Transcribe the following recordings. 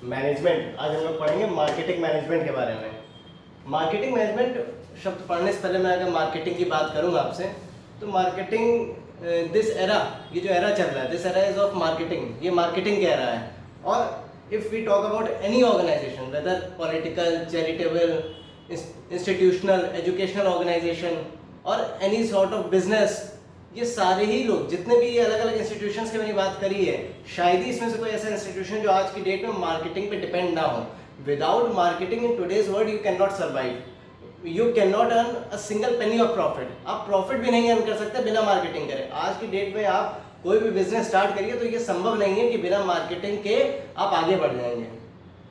Management. आज हम लोग पढ़ेंगे मार्केटिंग मैनेजमेंट के बारे में। मार्केटिंग मैनेजमेंट शब्द पढ़ने से पहले मैं अगर मार्केटिंग की बात करूंगा आपसे, तो मार्केटिंग दिस एरा, ये जो एरा चल रहा है, this era is of marketing, ये मार्केटिंग का एरा है। और if we talk about any organisation, whether political, charitable, institutional, educational organisation और एनी सॉर्ट ऑफ बिजनेस, ये सारे ही लोग, जितने भी अलग अलग इंस्टीट्यूशंस की मैंने बात करी है, शायद ही इसमें से कोई ऐसा इंस्टीट्यूशन जो आज की डेट में मार्केटिंग पे डिपेंड ना हो। Without marketing in today's world you can not survive, you can not earn a single penny of profit. आप प्रॉफिट भी नहीं अर्न कर सकते बिना मार्केटिंग करे। आज की डेट में आप कोई भी बिजनेस स्टार्ट करिए तो ये संभव नहीं है कि बिना मार्केटिंग के आप आगे बढ़ जाएंगे।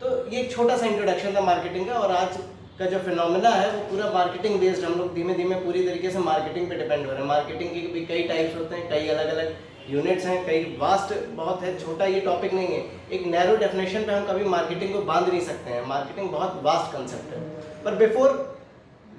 तो ये एक छोटा सा इंट्रोडक्शन था मार्केटिंग का, और आज का जो फिनोमेना है वो पूरा मार्केटिंग बेस्ड, हम लोग धीमे धीमे पूरी तरीके से मार्केटिंग पे डिपेंड हो रहे हैं। मार्केटिंग के भी कई टाइप्स होते हैं, कई अलग अलग यूनिट्स हैं, कई वास्ट बहुत है, छोटा ये टॉपिक नहीं है। एक नैरो डेफिनेशन पे हम कभी मार्केटिंग को बांध नहीं सकते हैं। मार्केटिंग बहुत वास्ट कंसेप्ट है। पर बिफोर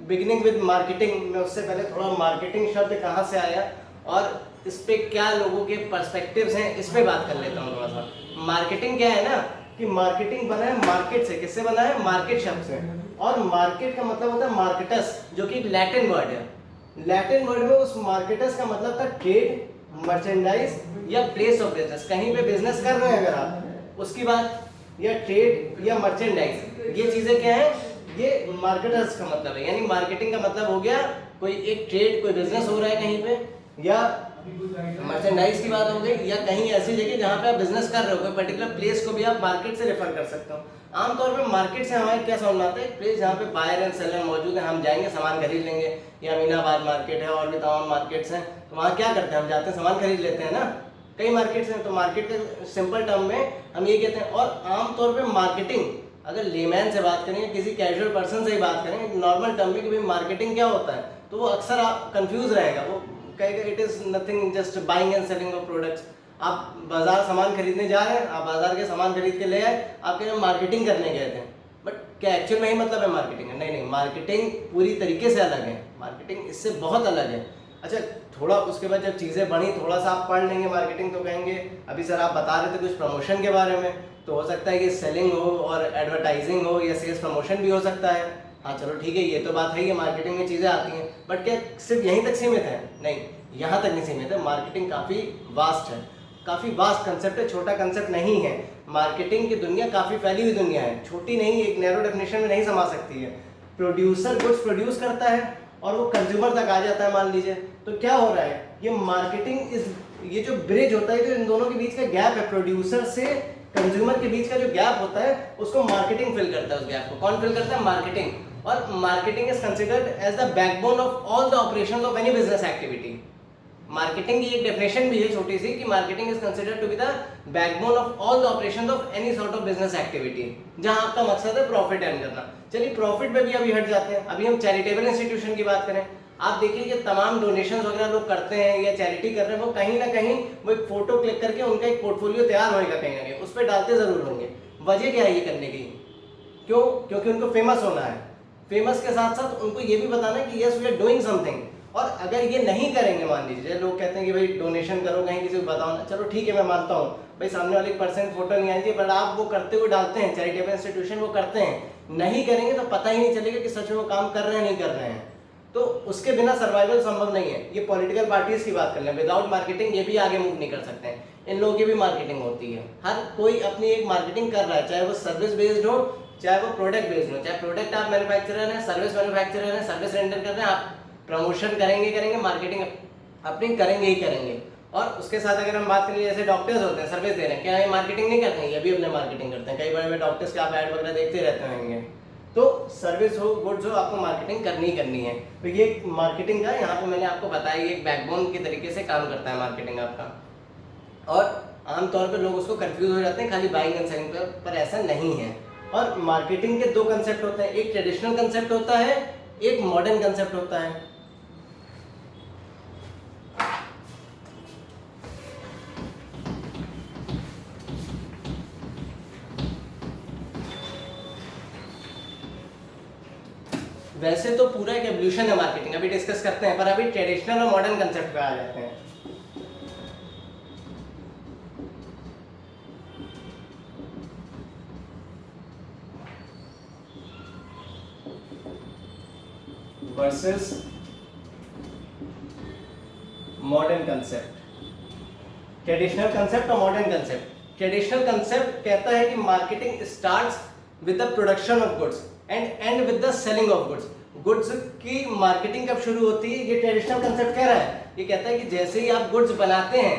बिगिनिंग विद मार्केटिंग, मैं उससे पहले थोड़ा मार्केटिंग शब्द कहाँ से आया और इस पे क्या लोगों के पर्सपेक्टिव्स हैं, इस पे बात कर लेता हूँ थोड़ा सा। मार्केटिंग क्या है ना, कि मार्केटिंग बना है मार्केट से। किससे बना है? मार्केट शब्द से। और मार्केट का मतलब होता है मार्केटस, जो कि लैटिन वर्ड है। लैटिन वर्ड में उस मार्केटस का मतलब था ट्रेड, मर्चेंडाइज या प्लेस ऑफ बिजनेस। कहीं पे बिजनेस कर रहे हैं अगर आप, उसकी बात, या ट्रेड या मर्चेंडाइज, ये चीजें क्या है, ये मार्केटर्स का मतलब है। यानी मार्केटिंग का मतलब हो गया कोई एक ट्रेड, कोई बिजनेस हो रहा है कहीं पे, या मर्चेंडाइज की बात हो गई, या कहीं ऐसी जगह जहाँ पे आप बिजनेस कर रहे हो, कोई पर्टिकुलर प्लेस को भी आप मार्केट से रेफर कर सकते हो। आमतौर पे मार्केट से हमारे क्या समझ में आता है? प्लेस जहाँ पे बायर एंड सेलर मौजूद है, हम जाएंगे सामान खरीद लेंगे। या अमीनाबाद मार्केट है और भी तमाम मार्केट्स हैं, तो वहाँ क्या करते हैं, हम जाते हैं सामान खरीद लेते हैं ना। कई मार्केट्स हैं, तो मार्केट के सिंपल टर्म में हम ये कहते हैं। और आमतौर पर मार्केटिंग, अगर लेमैन से बात करें या किसी कैजुअल पर्सन से ही बात करें नॉर्मल टर्म में कि भाई मार्केटिंग क्या होता है, तो वो अक्सर आप कंफ्यूज रहेगा। वो कहेगा it is nothing just buying and selling of products. आप बाजार सामान खरीदने जा रहे हैं, आप बाजार के सामान खरीद के ले आए, आप कह रहे मार्केटिंग करने गए थे, बट क्या एक्चुअल में ही मतलब है मार्केटिंग है? नहीं नहीं, मार्केटिंग पूरी तरीके से अलग है। मार्केटिंग इससे बहुत अलग है। अच्छा, थोड़ा उसके बाद जब चीज़ें बढ़ी, थोड़ा सा आप पढ़ लेंगे मार्केटिंग, तो कहेंगे अभी सर आप बता रहे थे कुछ प्रमोशन के बारे में, तो हो सकता है कि सेलिंग हो और एडवर्टाइजिंग हो या सेल्स प्रमोशन भी हो सकता है। हाँ चलो ठीक है, ये तो बात है कि मार्केटिंग में चीज़ें आती हैं, बट क्या सिर्फ यहीं तक सीमित है? नहीं, यहाँ तक नहीं सीमित है। मार्केटिंग काफ़ी वास्ट है, काफ़ी वास्ट कंसेप्ट है, छोटा कंसेप्ट नहीं है। मार्केटिंग की दुनिया काफ़ी फैली हुई दुनिया है, छोटी नहीं, एक नैरो डेफिनेशन में नहीं समा सकती है। प्रोड्यूसर गुड्स प्रोड्यूस करता है और वो कंज्यूमर तक आ जाता है, मान लीजिए, तो क्या हो रहा है, ये मार्केटिंग इस, ये जो ब्रिज होता है, जो इन दोनों के बीच का गैप है, प्रोड्यूसर से कंज्यूमर के बीच का जो गैप होता है, उसको मार्केटिंग फिल करता है। उस गैप को कौन फिल करता है? मार्केटिंग। और marketing is considered as the backbone of all the operations of any business activity. Marketing की एक डेफिनेशन भी है छोटी सी, कि marketing is considered to be the backbone of all the operations of any sort of business activity, जहां आपका मकसद है प्रॉफिट अर्न करना। चलिए प्रॉफिट पे भी अभी हट जाते हैं। अभी हम चैरिटेबल इंस्टीट्यूशन की बात करें, आप देखिए कि तमाम डोनेशन वगैरह लोग करते हैं या चैरिटी कर रहे हैं, वो कहीं ना कहीं वो एक फोटो क्लिक करके उनका एक पोर्टफोलियो तैयार होगा, कहीं ना कहीं उस पर डालते जरूर होंगे। वजह क्या है ये करने की? क्यों? क्योंकि उनको फेमस होना है। फेमस के साथ साथ उनको ये भी बताना है कि yes we are doing something. और अगर ये नहीं करेंगे, मान लीजिए लोग कहते हैं कि भाई डोनेशन करो, कहीं किसी को बताओ ना, चलो ठीक है मैं मानता हूँ भाई सामने वाले % फोटो नहीं आती है, बट आप वो करते हुए डालते हैं, चैरिटेबल इंस्टीट्यूशन वो करते हैं। नहीं करेंगे तो पता ही नहीं चलेगा कि सच में वो काम कर रहे हैं नहीं कर रहे हैं, तो उसके बिना सर्वाइवल संभव नहीं है। ये पॉलिटिकल पार्टीज की बात कर लें, विदाउट मार्केटिंग ये भी आगे मूव नहीं कर सकते हैं। इन लोगों की भी मार्केटिंग होती है, हर कोई अपनी एक मार्केटिंग कर रहा है, चाहे वो सर्विस बेस्ड हो, चाहे वो प्रोडक्ट बेस्ड हो। चाहे प्रोडक्ट आप मैन्युफैक्चरर हैं, सर्विस मैन्युफैक्चरर हैं, सर्विस रेंडर कर रहे हैं, आप प्रमोशन करेंगे, मार्केटिंग अपनी करेंगे ही करेंगे। और उसके साथ अगर हम बात करें, जैसे डॉक्टर्स होते हैं सर्विस दे रहे हैं, क्या ये मार्केटिंग नहीं करते हैं? ये भी अपने मार्केटिंग करते हैं। कई बड़े बड़े डॉक्टर्स के आप ऐड वगैरह देखते रहते होंगे। तो सर्विस हो, गुड्स हो, आपको मार्केटिंग करनी ही करनी है। तो ये मार्केटिंग का यहाँ पे मैंने आपको बताया, ये एक बैकबोन के तरीके से काम करता है मार्केटिंग आपका। और आमतौर पर लोग उसको कंफ्यूज हो जाते हैं खाली बाइंग एंड सेलिंग पर ऐसा नहीं है। और मार्केटिंग के दो कंसेप्ट होते हैं, एक ट्रेडिशनल कंसेप्ट होता है, एक मॉडर्न कंसेप्ट होता है। वैसे तो पूरा एक एवोल्यूशन है मार्केटिंग, अभी डिस्कस करते हैं, पर अभी ट्रेडिशनल और मॉडर्न कंसेप्ट पे आ जाते हैं। Versus modern concept. Traditional concept और मॉडर्न कंसेप्ट। ट्रेडिशनल कंसेप्ट कहता है कि marketing starts with the production of goods and and with the selling of goods. Goods की मार्केटिंग कब शुरू होती है, ये ट्रेडिशनल कंसेप्ट कह रहा है। ये कहता है कि जैसे ही आप गुड्स बनाते हैं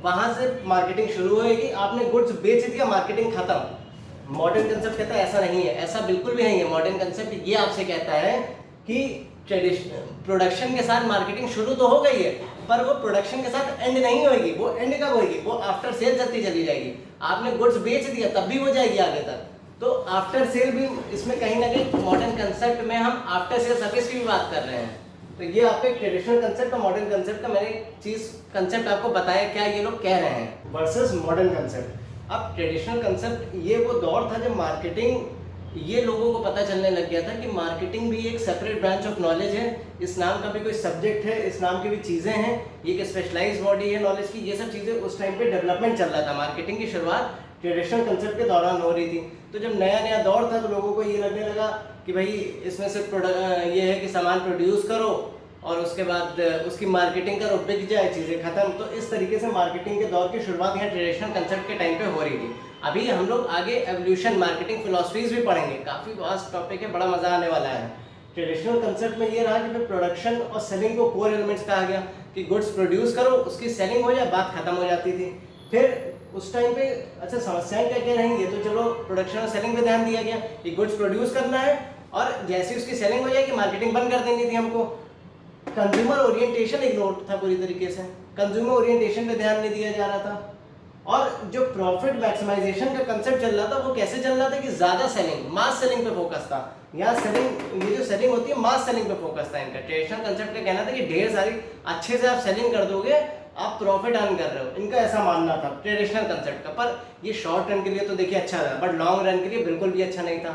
वहां से मार्केटिंग शुरू होएगी, आपने गुड्स बेच दिया, मार्केटिंग खत्म। मॉडर्न कंसेप्ट कहता है ऐसा नहीं है, ऐसा बिल्कुल भी नहीं है। मॉडर्न कंसेप्ट ये आपसे कहता है कि ट्रेडिशनल प्रोडक्शन के साथ मार्केटिंग शुरू तो हो गई है, पर वो प्रोडक्शन के साथ एंड नहीं होगी। वो एंड कब होगी, वो आफ्टर सेल चलती चली जाएगी। आपने गुड्स बेच दिया तब भी वो जाएगी आगे तक, तो आफ्टर सेल भी इसमें कहीं ना कहीं मॉडर्न कंसेप्ट में हम आफ्टर सेल सर्विस की भी बात कर रहे हैं। तो ये आपके ट्रेडिशनल कंसेप्ट और मॉडर्न कंसेप्ट का मैंने चीज कंसेप्ट आपको बताया क्या ये लोग कह रहे हैं वर्सेस मॉडर्न कंसेप्ट। अब ट्रेडिशनल कंसेप्ट ये वो दौर था जब मार्केटिंग, ये लोगों को पता चलने लग गया था कि मार्केटिंग भी एक सेपरेट ब्रांच ऑफ नॉलेज है, इस नाम का भी कोई सब्जेक्ट है, इस नाम की भी चीज़ें हैं, ये एक स्पेशलाइज बॉडी है नॉलेज की। ये सब चीज़ें उस टाइम पे डेवलपमेंट चल रहा था। मार्केटिंग की शुरुआत ट्रेडिशनल कंसेप्ट के दौरान हो रही थी। तो जब नया नया दौर था तो लोगों को ये लगने लगा कि भाई इसमें से ये है कि सामान प्रोड्यूस करो और उसके बाद उसकी मार्केटिंग करो, बिक जाए, चीज़ें खत्म। तो इस तरीके से मार्केटिंग के दौर की शुरुआत यहाँ ट्रेडिशनल कंसेप्ट के टाइम पे हो रही थी। अभी हम लोग आगे एवोल्यूशन मार्केटिंग फिलॉसफीज भी पढ़ेंगे, काफ़ी वास्ट टॉपिक है, बड़ा मजा आने वाला है। ट्रेडिशनल कंसेप्ट में ये रहा कि फिर प्रोडक्शन और सेलिंग को कोर एलिमेंट्स कहा गया कि गुड्स प्रोड्यूस करो, उसकी सेलिंग हो जाए, बात खत्म हो जाती थी। फिर उस टाइम पे अच्छा समस्याएं क्या क्या रहेंगी, तो चलो प्रोडक्शन और सेलिंग पे ध्यान दिया गया कि गुड्स प्रोड्यूस करना है और जैसे उसकी सेलिंग हो जाएगी मार्केटिंग बंद कर देनी थी हमको। कंज्यूमर ओरिएंटेशन इग्नोर था पूरी तरीके से, कंज्यूमर ओरिएंटेशन पे ध्यान नहीं दिया जा रहा था। और जो प्रॉफिट मैक्सिमाइजेशन का कंसेप्ट चल रहा था वो कैसे चल रहा था कि ज्यादा सेलिंग, मास सेलिंग पे फोकस था। यहाँ सेलिंग, ये जो सेलिंग होती है मास सेलिंग पे फोकस था इनका। ट्रेडिशनल कंसेप्ट का कहना था कि ढेर सारी अच्छे से आप सेलिंग कर दोगे, आप प्रॉफिट अर्न कर रहे हो, इनका ऐसा मानना था ट्रेडिशनल कंसेप्ट का। पर ये शॉर्ट रन के लिए तो देखिए अच्छा था, बट लॉन्ग रन के लिए बिल्कुल भी अच्छा नहीं था।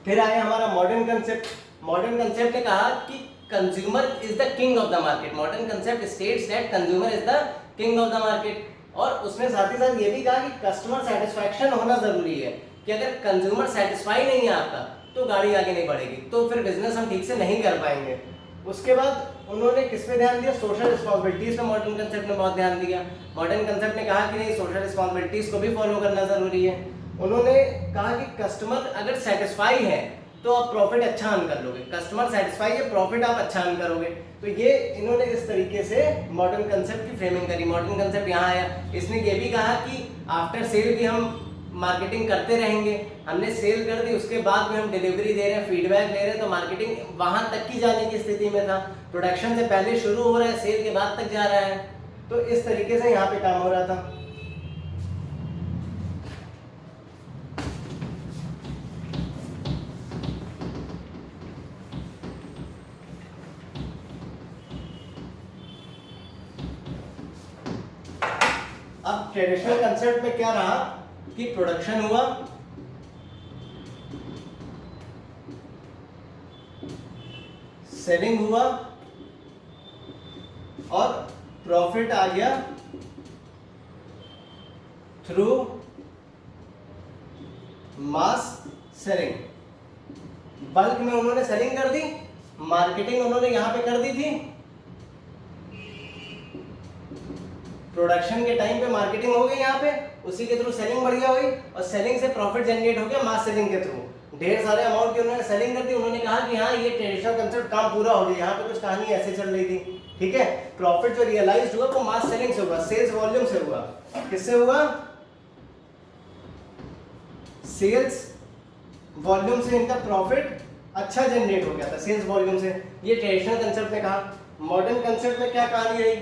फिर आया हमारा मॉडर्न कंसेप्ट। मॉडर्न कंसेप्ट ने कहा कि consumer is the king of the market. Modern concept states that consumer is the king of the market. और उसने साथ ही साथ ये भी कहा कि कस्टमर सेटिस्फैक्शन होना जरूरी है, कि अगर कंज्यूमर सेटिस्फाई नहीं है आपका तो गाड़ी आगे नहीं बढ़ेगी, तो फिर बिजनेस हम ठीक से नहीं कर पाएंगे। उसके बाद उन्होंने किस पे ध्यान दिया, सोशल रिस्पॉन्सिबिलिटीज पे मॉडर्न कंसेप्ट ने बहुत ध्यान दिया। मॉडर्न कंसेप्ट ने कहा कि नहीं, सोशल रिस्पॉन्सिबिलिटीज को भी फॉलो करना जरूरी है। उन्होंने कहा कि कस्टमर अगर सेटिस्फाई है तो आप प्रॉफिट अच्छा अर्न कर लोगे, कस्टमर सेटिस्फाई है प्रॉफिट आप अच्छा अर्न करोगे। तो ये इन्होंने इस तरीके से मॉडर्न कंसेप्ट की फ्रेमिंग करी। मॉडर्न कंसेप्ट यहाँ आया, इसने ये भी कहा कि आफ्टर सेल भी हम मार्केटिंग करते रहेंगे। हमने सेल कर दी, उसके बाद भी हम डिलीवरी दे रहे हैं, फीडबैक ले रहे हैं, तो मार्केटिंग वहां तक की जाने की स्थिति में था। प्रोडक्शन से पहले शुरू हो रहा है, सेल के बाद तक जा रहा है। तो इस तरीके से यहाँ पे काम हो रहा था। अब ट्रेडिशनल कंसेप्ट में क्या रहा कि प्रोडक्शन हुआ, सेलिंग हुआ और प्रॉफिट आ गया थ्रू मास सेलिंग। बल्क में उन्होंने सेलिंग कर दी, मार्केटिंग उन्होंने यहां पे कर दी थी। प्रोडक्शन के टाइम पे मार्केटिंग हो गई यहाँ पे, उसी के थ्रू सेलिंग बढ़िया हुई और सेलिंग से प्रॉफिट जनरेट हो गया मास सेलिंग के थ्रू। ढेर सारे अमाउंट की उन्होंने सेलिंग कर दी। उन्होंने कहा कि हाँ ये ट्रेडिशनल कंसेप्ट काम पूरा हो गया। यहाँ पे कुछ कहानी ऐसे चल रही थी, ठीक है। प्रॉफिट जो रियलाइज हुआ वो मास सेलिंग से हुआ, सेल्स वॉल्यूम से हुआ। किससे हुआ? सेल्स वॉल्यूम से इनका प्रॉफिट अच्छा जनरेट हो गया था, सेल्स वॉल्यूम से। ये ट्रेडिशनल कंसेप्ट ने कहा। मॉडर्न कंसेप्ट में क्या कहानी रही?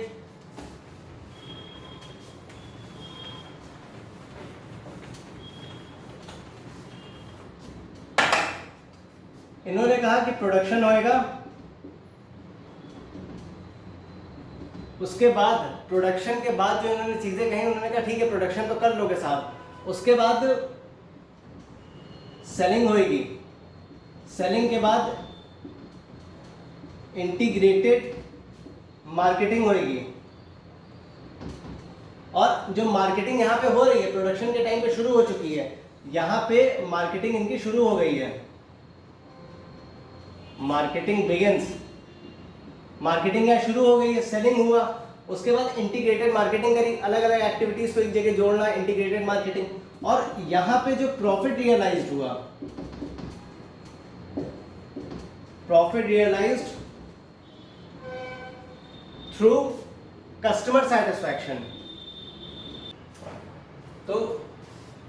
इन्होंने कहा कि प्रोडक्शन होएगा, उसके बाद प्रोडक्शन के बाद जो इन्होंने चीजें कही, उन्होंने कहा ठीक है प्रोडक्शन तो कर लोगे साहब, उसके बाद सेलिंग होएगी, सेलिंग के बाद इंटीग्रेटेड मार्केटिंग होएगी। और जो मार्केटिंग यहाँ पे हो रही है प्रोडक्शन के टाइम पे शुरू हो चुकी है, यहाँ पे मार्केटिंग इनकी शुरू हो गई है। मार्केटिंग बिगिंस, मार्केटिंग यहाँ शुरू हो गई है, सेलिंग हुआ, उसके बाद इंटीग्रेटेड मार्केटिंग करी, अलग अलग एक्टिविटीज को एक जगह जोड़ना, इंटीग्रेटेड मार्केटिंग। और यहाँ पे जो प्रॉफिट रियलाइज्ड हुआ, profit realised through customer satisfaction. तो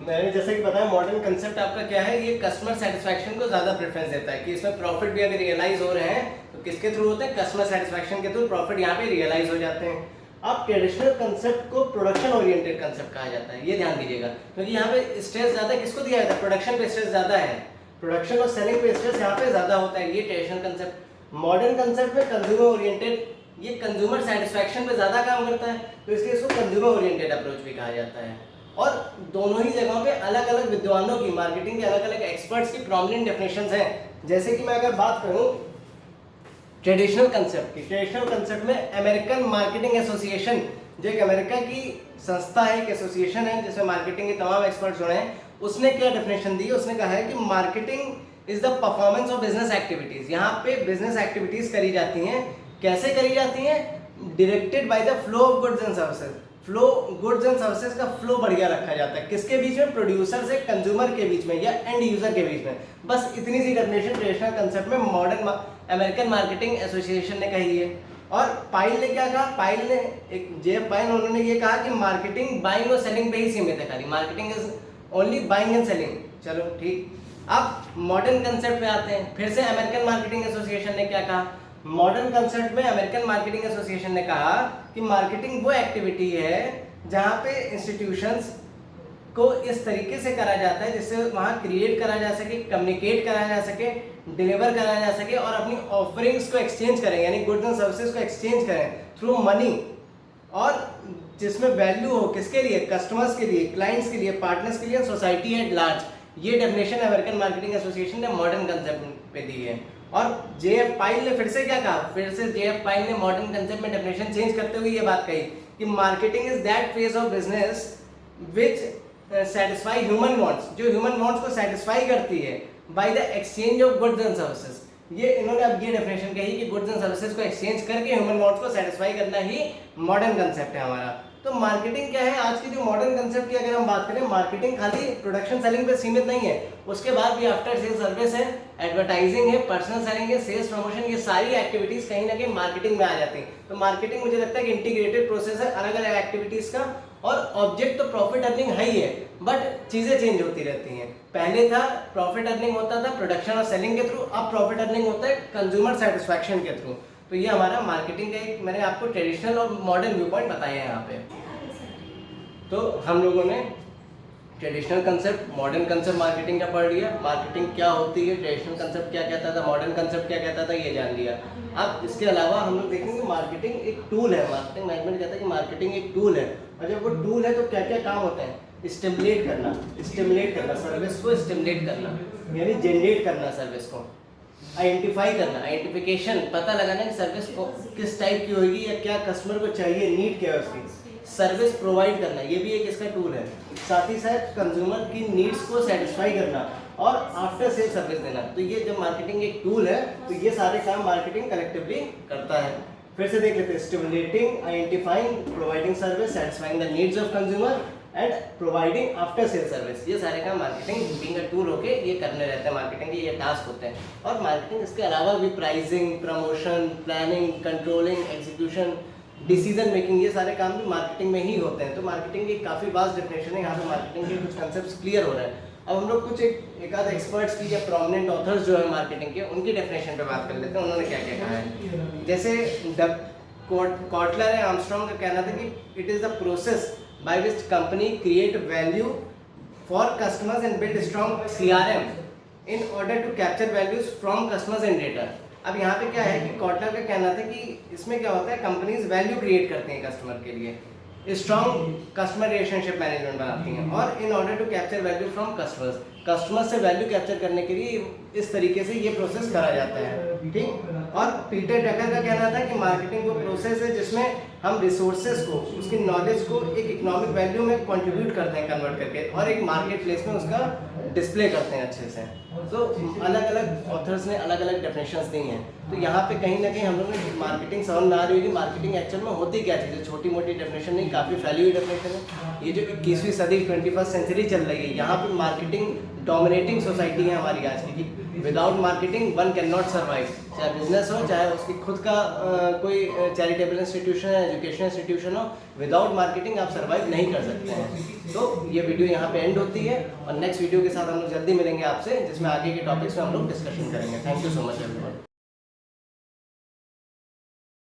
मैंने जैसे कि बताया मॉडर्न कंसेप्ट आपका क्या है, ये कस्टमर सेटिस्फैक्शन को ज्यादा प्रेफरेंस देता है कि इसमें प्रॉफिट भी अगर रियलाइज हो रहे हैं तो किसके थ्रू होते हैं, कस्टमर सेटिस्फैक्शन के थ्रू प्रॉफिट यहाँ पे रियलाइज हो जाते हैं। अब ट्रेडिशनल कंसेप्ट को प्रोडक्शन ओरिएंटेड कंसेप्ट कहा जाता है, ये ध्यान दीजिएगा, क्योंकि यहाँ पे स्ट्रेस ज्यादा किसको दिया जाता है, प्रोडक्शन पे स्ट्रेस ज्यादा है, प्रोडक्शन और सेलिंग पे स्ट्रेस यहाँ पे ज्यादा होता है, ये ट्रेडिशनल कंसेप्ट। मॉडर्न कंसेप्ट में कंज्यूमर ओरिएंटेड, ये कंज्यूमर सेटिस्फैक्शन पे ज्यादा काम करता है, तो इसलिए इसको कंज्यूमर ओरिएंटेड अप्रोच भी कहा जाता है। और दोनों ही जगहों पे अलग अलग विद्वानों की, मार्केटिंग के अलग अलग एक्सपर्ट्स की प्रोमिनेंट डेफिनेशंस हैं। जैसे कि मैं अगर बात करूं ट्रेडिशनल कंसेप्ट की, ट्रेडिशनल कंसेप्ट में अमेरिकन मार्केटिंग एसोसिएशन, जो एक अमेरिका की संस्था है, एक एसोसिएशन है जिसमें मार्केटिंग के तमाम एक्सपर्ट्स जुड़े हैं, उसने क्या डेफिनेशन दी, उसने कहा है कि marketing is the performance of business activities. यहाँ पे बिजनेस एक्टिविटीज करी जाती हैं, कैसे करी जाती हैं, directed by the flow of goods and services. Flow, goods and services का फ्लो बढ़िया रखा जाता है, किसके बीच में, प्रोड्यूसर से कंज्यूमर के बीच में या एंड यूजर के बीच में। बस इतनी सी डेफिनेशन ट्रेडिशनल कंसेप्ट में मॉडर्न अमेरिकन मार्केटिंग एसोसिएशन ने कही है। और पाइल ने क्या कहा, पाइल ने, एक जेएफ पाइल, उन्होंने ये कहा कि मार्केटिंग बाइंग और सेलिंग पे ही सीमित है, खाली marketing is only buying and selling. चलो ठीक, अब मॉडर्न कंसेप्ट पे आते हैं। फिर से अमेरिकन मार्केटिंग एसोसिएशन ने क्या कहा, मॉडर्न कंसेप्ट में अमेरिकन मार्केटिंग एसोसिएशन ने कहा कि मार्केटिंग वो एक्टिविटी है जहां पे इंस्टीट्यूशंस को इस तरीके से करा जाता है जिससे वहां क्रिएट करा जा सके, कम्युनिकेट करा जा सके, डिलीवर करा जा सके और अपनी ऑफरिंग्स को एक्सचेंज करें, यानी गुड्स एंड सर्विसेज को एक्सचेंज करें थ्रू मनी, और जिसमें वैल्यू हो किसके लिए, कस्टमर्स के लिए, क्लाइंट्स के लिए, पार्टनर्स के लिए, सोसाइटी एट लार्ज। ये डेफिनेशन अमेरिकन मार्केटिंग एसोसिएशन ने मॉडर्न कंसेप्ट पे दी है। और जेएफ पाइल ने फिर से क्या कहा, फिर से जेएफ पाइल ने मॉडर्न कंसेप्ट में डेफिनेशन चेंज करते हुए ये बात कही कि marketing is that phase of business which satisfy human wants, जो ह्यूमन वांट्स को सेटिस्फाई करती है by the exchange of goods and services. ये इन्होंने अब ये डेफिनेशन कही कि गुड्स एंड सर्विसेज को एक्सचेंज करके ह्यूमन वांट्स को सेटिस्फाई करना ही मॉडर्न कंसेप्ट है हमारा। तो मार्केटिंग क्या है, आज की जो मॉडर्न कंसेप्ट की अगर हम बात करें, मार्केटिंग खाली प्रोडक्शन सेलिंग पे सीमित नहीं है, उसके बाद भी आफ्टर सेल सर्विस है, एडवर्टाइजिंग है, पर्सनल सेलिंग है, सेल्स प्रमोशन, ये सारी एक्टिविटीज कहीं ना कहीं मार्केटिंग में आ जाती हैं। तो मार्केटिंग मुझे लगता है कि इंटीग्रेटेड प्रोसेस है अलग अलग एक्टिविटीज का, और ऑब्जेक्ट तो प्रॉफिट अर्निंग है ही है, बट चीजें चेंज होती रहती हैं। पहले था प्रॉफिट अर्निंग होता था प्रोडक्शन और सेलिंग के थ्रू, अब प्रॉफिट अर्निंग होता है कंज्यूमर सेटिस्फैक्शन के थ्रू। तो ये हमारा मार्केटिंग का एक, मैंने आपको ट्रेडिशनल और मॉडर्न व्यू पॉइंट बताए हैं यहाँ पे। तो हम लोगों ने traditional concept, modern concept marketing का पढ़ लिया, मार्केटिंग क्या होती है, ट्रेडिशनल कंसेप्ट क्या कहता था, मॉडर्न कंसेप्ट क्या कहता था, ये जान लिया। अब इसके अलावा हम लोग देखेंगे मार्केटिंग एक टूल है, मार्केटिंग मैनेजमेंट कहता है कि मार्केटिंग एक टूल है, और जब वो टूल है तो क्या क्या काम होते हैं, स्टिमुलेट करना, सर्विस को स्टिमुलेट करना, यानी जनरेट करना सर्विस को, आइडेंटिफाई करना, आइडेंटिफिकेशन, पता लगाना कि सर्विस को किस टाइप की होगी या क्या कस्टमर को चाहिए, नीड क्या है उसकी, सर्विस प्रोवाइड करना, ये भी एक इसका टूल है। साथ ही साथ कंज्यूमर की नीड्स को सेटिस्फाई करना और आफ्टर सेल सर्विस देना। तो ये जब मार्केटिंग एक टूल है तो ये सारे काम मार्केटिंग कलेक्टिवली करता है। फिर से देख लेते हैं, stimulating, identifying, providing service, satisfying the needs of consumer and providing after sale service. ये सारे काम मार्केटिंग बीइंग अ टूल होके ये करने रहते हैं, मार्केटिंग के ये टास्क होते हैं। और मार्केटिंग इसके अलावा भी pricing, promotion, planning, controlling, execution, decision making, ये सारे काम भी मार्केटिंग में ही होते हैं। तो मार्केटिंग की काफ़ी वास्ट डेफिनेशन है, यहाँ पे मार्केटिंग के कुछ कंसेप्ट्स क्लियर हो रहे हैं। अब हम लोग कुछ एक आध एक्सपर्ट्स की या प्रोमिनेंट ऑथर्स जो है मार्केटिंग के, उनकी डेफिनेशन पे बात कर लेते हैं, उन्होंने क्या क्या कहा है। जैसे कॉटलर एंड आर्मस्ट्रॉन्ग का कहना था कि it is the process by which company create value for customers and build strong CRM in order to capture values from customers and data. अब यहाँ पे क्या है कि कॉटलर का कहना था कि इसमें क्या होता है, कंपनीज वैल्यू क्रिएट करती हैं कस्टमर के लिए, स्ट्रॉन्ग कस्टमर रिलेशनशिप मैनेजमेंट बनाती हैं, और in order to capture value from customers से वैल्यू कैप्चर करने के लिए इस तरीके से ये प्रोसेस करा जाता है, ठीक। और पीटर ड्रकर का कहना था कि मार्केटिंग वो प्रोसेस है जिसमें हम रिसोर्सेज को, उसकी नॉलेज को एक इकोनॉमिक वैल्यू में कंट्रीब्यूट करते हैं कन्वर्ट करके, और एक मार्केट प्लेस में उसका डिस्प्ले करते हैं अच्छे से। तो अलग अलग ऑथर्स ने अलग अलग डेफिनेशंस दी हैं। तो यहाँ पे कहीं ना कहीं हम लोग ने मार्केटिंग समझ में आ रही होगी, मार्केटिंग एक्चुअल में होती क्या चीज़ है। छोटी मोटी डेफिनेशन नहीं, काफ़ी फैली हुई डेफिनेशन है। ये जो 21वीं सदी 21st सेंचुरी चल रही है, यहाँ पे मार्केटिंग डोमिनेटिंग सोसाइटी है हमारी आज की, कि without marketing one can not survive. चाहे बिजनेस हो, चाहे उसकी खुद का कोई चैरिटेबल इंस्टीट्यूशन है, एजुकेशन इंस्टीट्यूशन हो, विदाउट मार्केटिंग आप सर्वाइव नहीं कर सकते हैं। तो ये वीडियो यहाँ पे एंड होती है और नेक्स्ट वीडियो के साथ हम लोग जल्दी मिलेंगे आपसे, जिसमें आगे के टॉपिक्स में हम लोग डिस्कशन करेंगे। Thank you so much everyone.